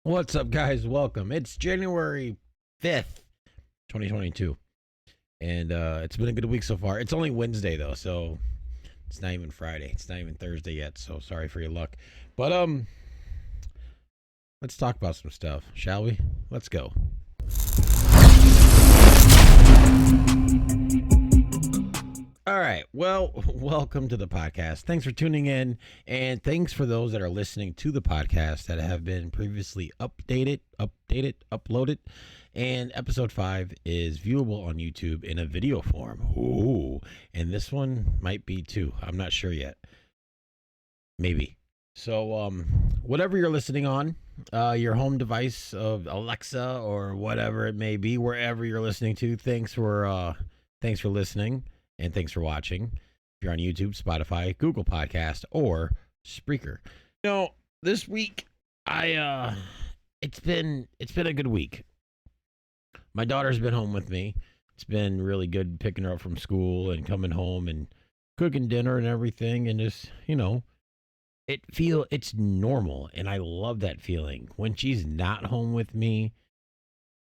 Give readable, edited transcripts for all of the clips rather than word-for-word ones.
What's up, guys? Welcome. It's January 5th, 2022. And it's been a good week so far. It's only Wednesday, though, so it's not even Friday. It's not even Thursday yet, so sorry for your luck. But, let's talk about some stuff, shall we? Let's go. All right. Well, welcome to the podcast. Thanks for tuning in. And thanks for those that are listening to the podcast that have been previously uploaded. And episode 5 is viewable on YouTube in a video form. Ooh. And this one might be too. I'm not sure yet. Maybe. So, whatever you're listening on, your home device of Alexa or whatever it may be, wherever you're listening to, thanks for listening and thanks for watching. If you're on YouTube, Spotify, Google Podcast, or Spreaker. This week it's been a good week. My daughter's been home with me. It's been really good picking her up from school and coming home and cooking dinner and everything, and just it's normal, and I love that feeling. When she's not home with me,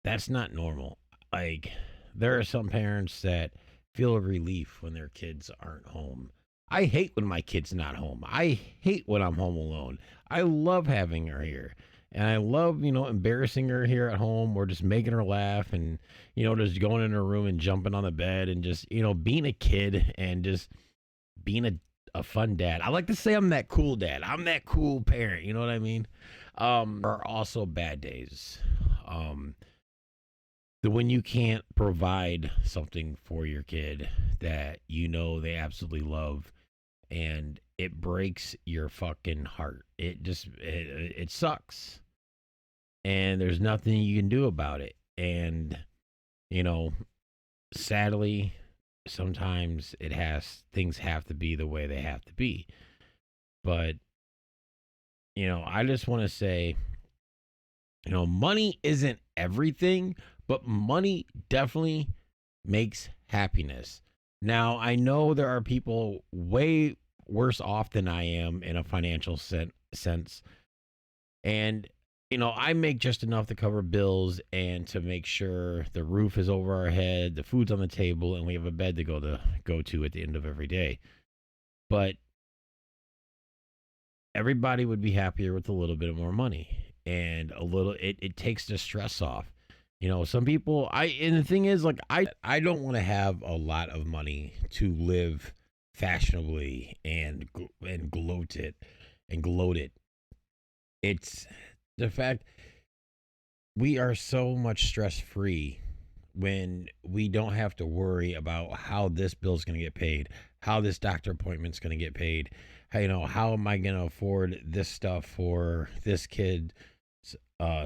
that's not normal. Like, there are some parents that feel a relief when their kids aren't home. I hate when my kid's not home. I hate when I'm home alone. I love having her here. And I love, embarrassing her here at home or just making her laugh and, just going in her room and jumping on the bed and just, being a kid and just being a fun dad. I like to say I'm that cool dad. I'm that cool parent. You know what I mean? There are also bad days. Um, when you can't provide something for your kid that they absolutely love, and it breaks your fucking heart. It sucks, and there's nothing you can do about it. And you know sadly, sometimes things have to be the way they have to be. But I just want to say, money isn't everything, but money definitely makes happiness. Now, I know there are people way worse off than I am in a financial sense. And, I make just enough to cover bills and to make sure the roof is over our head, the food's on the table, and we have a bed to go to at the end of every day. But everybody would be happier with a little bit more money, and it takes the stress off. Some people, and the thing is, like, I don't want to have a lot of money to live fashionably and gloat it. It's the fact we are so much stress free when we don't have to worry about how this bill's going to get paid, how this doctor appointment's going to get paid, how am I going to afford this stuff for this kid's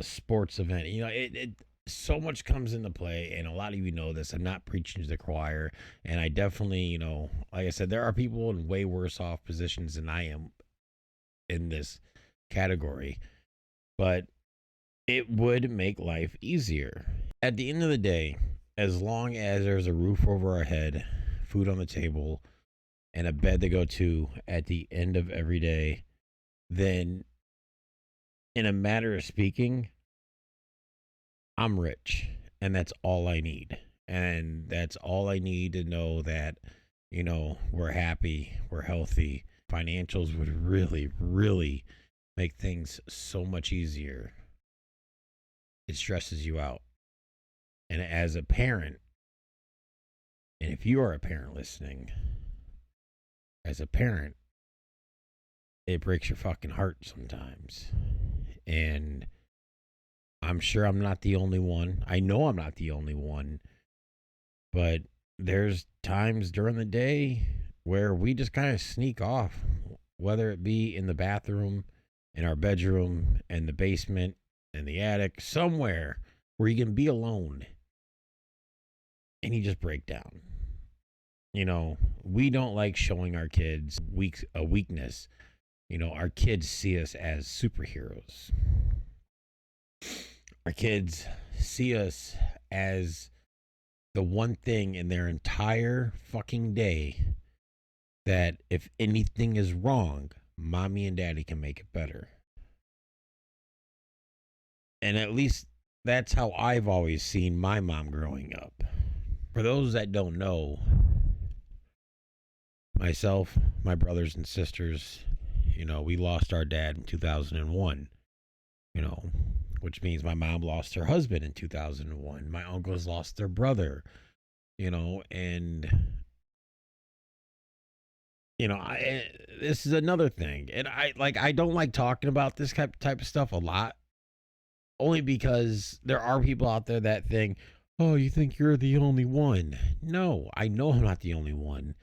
sports event. It so much comes into play, and a lot of you know this. I'm not preaching to the choir, and I definitely, like I said, there are people in way worse off positions than I am in this category, but it would make life easier. At the end of the day, as long as there's a roof over our head, food on the table, and a bed to go to at the end of every day, then, in a matter of speaking, I'm rich, and that's all I need. And that's all I need to know that, we're happy, we're healthy. Financials would really, really make things so much easier. It stresses you out. And as a parent, and if you are a parent listening, as a parent, it breaks your fucking heart sometimes. And I'm sure I'm not the only one. I know I'm not the only one. But there's times during the day where we just kind of sneak off, whether it be in the bathroom, in our bedroom, in the basement, in the attic, somewhere where you can be alone, and you just break down. We don't like showing our kids a weakness. Our kids see us as superheroes. Our kids see us as the one thing in their entire fucking day that if anything is wrong, mommy and daddy can make it better. And at least that's how I've always seen my mom growing up. For those that don't know, myself, my brothers and sisters, we lost our dad in 2001, you know, which means my mom lost her husband in 2001. My uncles lost their brother, and this is another thing. And I don't like talking about this type of stuff a lot, only because there are people out there that think, "Oh, you think you're the only one?" No, I know I'm not the only one.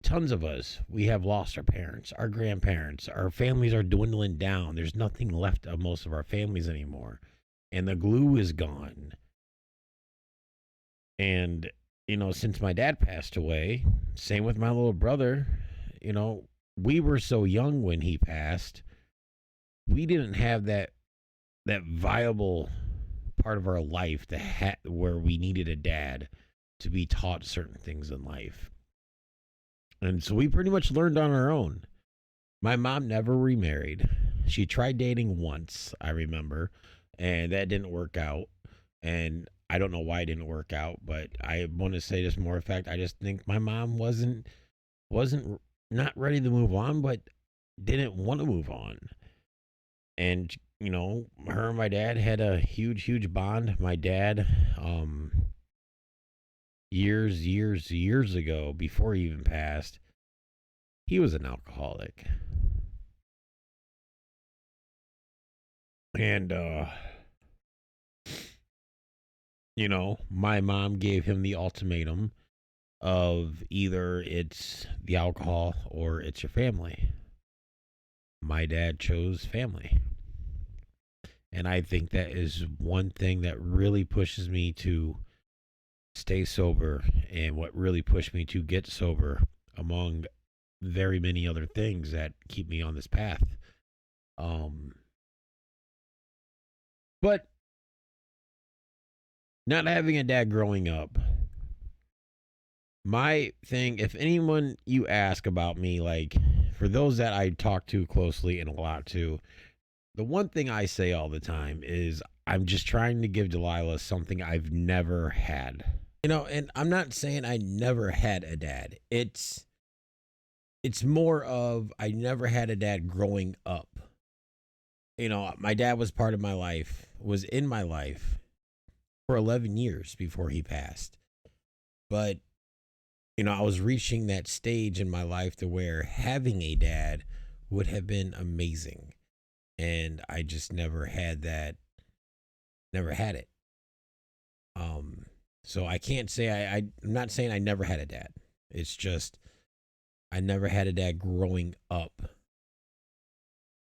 Tons of us, we have lost our parents, our grandparents, our families are dwindling down. There's nothing left of most of our families anymore. And the glue is gone. And, since my dad passed away, same with my little brother, you know, we were so young when he passed. We didn't have that viable part of our life where we needed a dad to be taught certain things in life. And so we pretty much learned on our own. My mom never remarried. She tried dating once, I remember, and that didn't work out. And I don't know why it didn't work out, but I want to say this more in fact. I just think my mom wasn't not ready to move on, but didn't want to move on. And her and my dad had a huge bond. My dad, years ago, before he even passed, he was an alcoholic. And my mom gave him the ultimatum of either it's the alcohol or it's your family. My dad chose family. And I think that is one thing that really pushes me to stay sober, and what really pushed me to get sober, among very many other things that keep me on this path. Um, but not having a dad growing up, my thing, if anyone you ask about me, like for those that I talk to closely and a lot to, the one thing I say all the time is I'm just trying to give Delilah something I've never had. And I'm not saying I never had a dad. It's more of I never had a dad growing up. My dad was part of my life, was in my life for 11 years before he passed. But I was reaching that stage in my life to where having a dad would have been amazing. And I just never had that, never had it. So I can't say I'm not saying I never had a dad. It's just I never had a dad growing up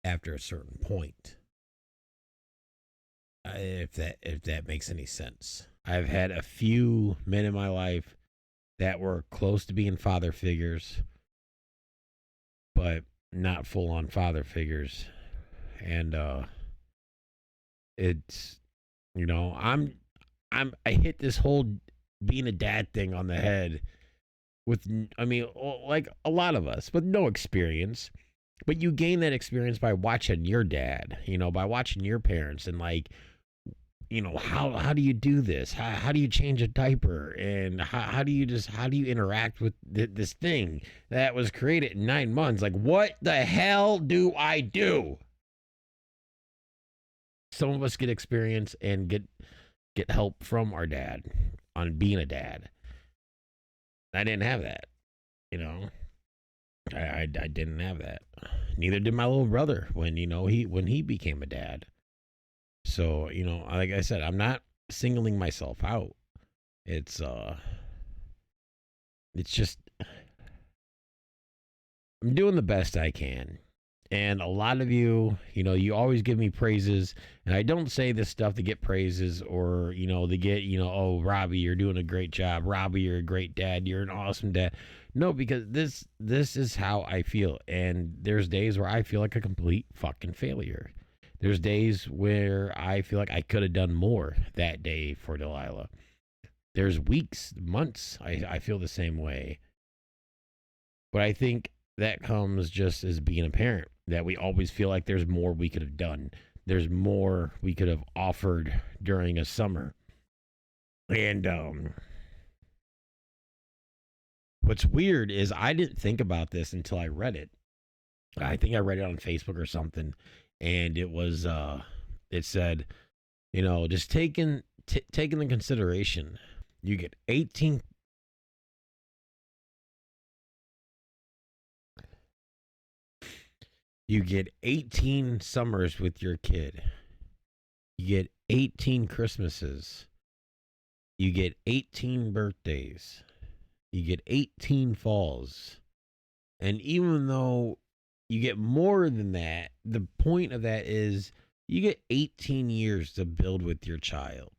after a certain point. If that makes any sense. I've had a few men in my life that were close to being father figures, but not full on father figures. And it's I hit this whole being a dad thing on the head with, I mean, like a lot of us with no experience, but you gain that experience by watching your dad, by watching your parents, and like, how do you do this? How do you change a diaper? And how do you interact with this thing that was created in 9 months? Like, what the hell do I do? Some of us get experience and get help from our dad on being a dad. I didn't have that, you know. I didn't have that. Neither did my little brother when he became a dad. So like I said, I'm not singling myself out. It's it's just I'm doing the best I can. And a lot of you always give me praises. And I don't say this stuff to get praises or, to get, oh, Robbie, you're doing a great job. Robbie, you're a great dad. You're an awesome dad. No, because this is how I feel. And there's days where I feel like a complete fucking failure. There's days where I feel like I could have done more that day for Delilah. There's weeks, months, I feel the same way. But I think that comes just as being a parent, that we always feel like there's more we could have done. there's more we could have offered during a summer. And what's weird is I didn't think about this until I read it. I think I read it on Facebook or something, and it said, just taking the consideration, you get 18 you get 18 summers with your kid. You get 18 Christmases. You get 18 birthdays. You get 18 falls. And even though you get more than that, the point of that is you get 18 years to build with your child.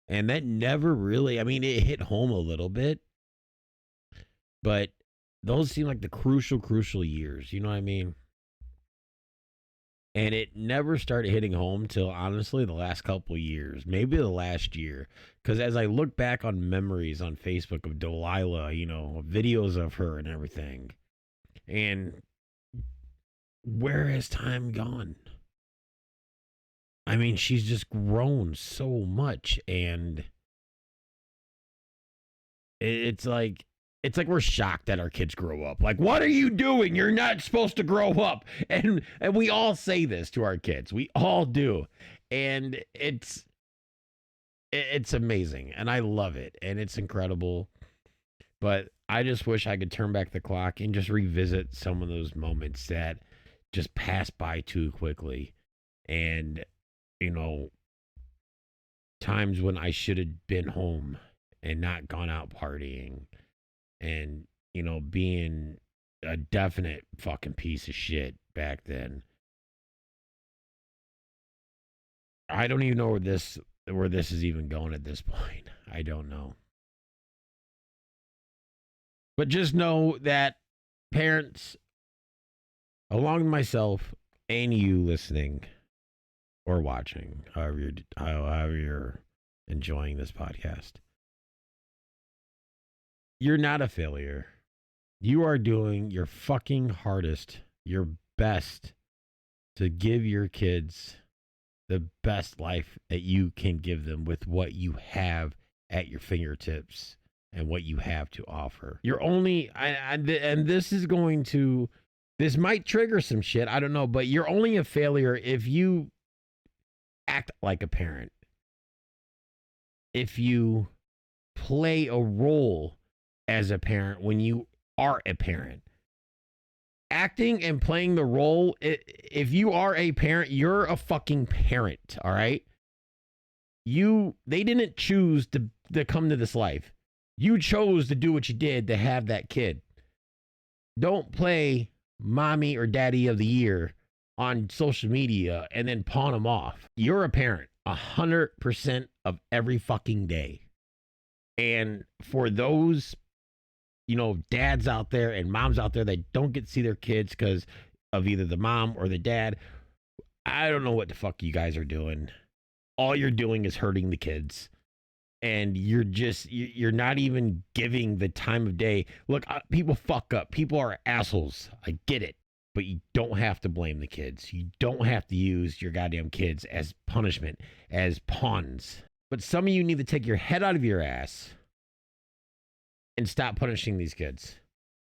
And that never really, I mean, it hit home a little bit, but those seem like the crucial years. You know what I mean? And it never started hitting home till honestly the last couple of years, maybe the last year. Because as I look back on memories on Facebook of Delilah, videos of her and everything, and where has time gone? I mean, she's just grown so much, and it's like we're shocked that our kids grow up. Like, what are you doing? You're not supposed to grow up. And we all say this to our kids. We all do. And it's amazing. And I love it. And it's incredible. But I just wish I could turn back the clock and just revisit some of those moments that just passed by too quickly. And, times when I should have been home and not gone out partying. And, being a definite fucking piece of shit back then. I don't even know where this is even going at this point. I don't know. But just know that parents, along with myself and you listening or watching, however you're enjoying this podcast, you're not a failure. You are doing your fucking hardest, your best to give your kids the best life that you can give them with what you have at your fingertips and what you have to offer. You're only, and this might trigger some shit, I don't know, but you're only a failure if you act like a parent. If you play a role as a parent when you are a parent. Acting and playing the role, if you are a parent, you're a fucking parent, all right? They didn't choose to come to this life. You chose to do what you did to have that kid. Don't play mommy or daddy of the year on social media and then pawn them off. You're a parent 100% of every fucking day. And for those dads out there and moms out there that don't get to see their kids because of either the mom or the dad, I don't know what the fuck you guys are doing. All you're doing is hurting the kids. And you're not even giving the time of day. Look, people fuck up. People are assholes. I get it. But you don't have to blame the kids. You don't have to use your goddamn kids as punishment, as pawns. But some of you need to take your head out of your ass and stop punishing these kids.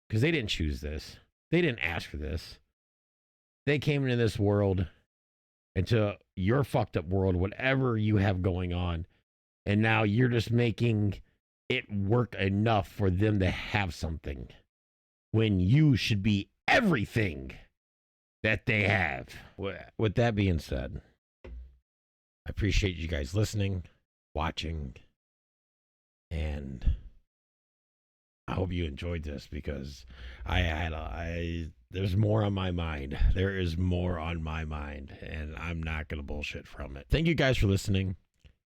Because they didn't choose this. They didn't ask for this. They came into this world, into your fucked up world, whatever you have going on. And now you're just making it work enough for them to have something. When you should be everything that they have. With that being said, I appreciate you guys listening, watching, and I hope you enjoyed this because there's more on my mind. There is more on my mind, and I'm not going to bullshit from it. Thank you guys for listening.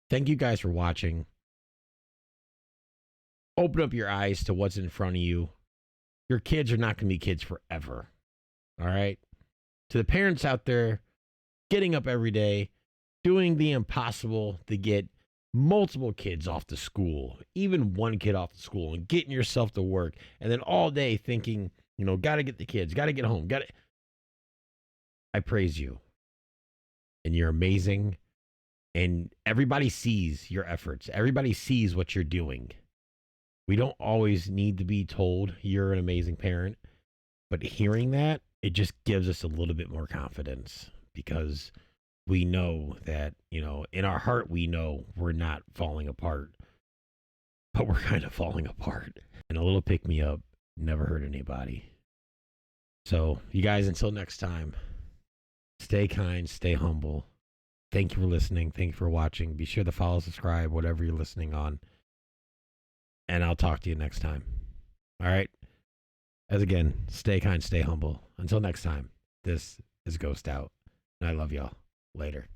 Thank you guys for watching. Open up your eyes to what's in front of you. Your kids are not going to be kids forever. All right? To the parents out there, getting up every day, doing the impossible to get multiple kids off to school, even one kid off to school, and getting yourself to work, and then all day thinking, got to get the kids, got to get home, I praise you. and you're amazing, and everybody sees your efforts. Everybody sees what you're doing. We don't always need to be told you're an amazing parent, but hearing that, it just gives us a little bit more confidence because we know that, in our heart, we know we're not falling apart, but we're kind of falling apart. And a little pick me up never hurt anybody. So, you guys, until next time, stay kind, stay humble. Thank you for listening. Thank you for watching. Be sure to follow, subscribe, whatever you're listening on. And I'll talk to you next time. All right. As again, stay kind, stay humble. Until next time, this is Ghost Out. And I love y'all. Later.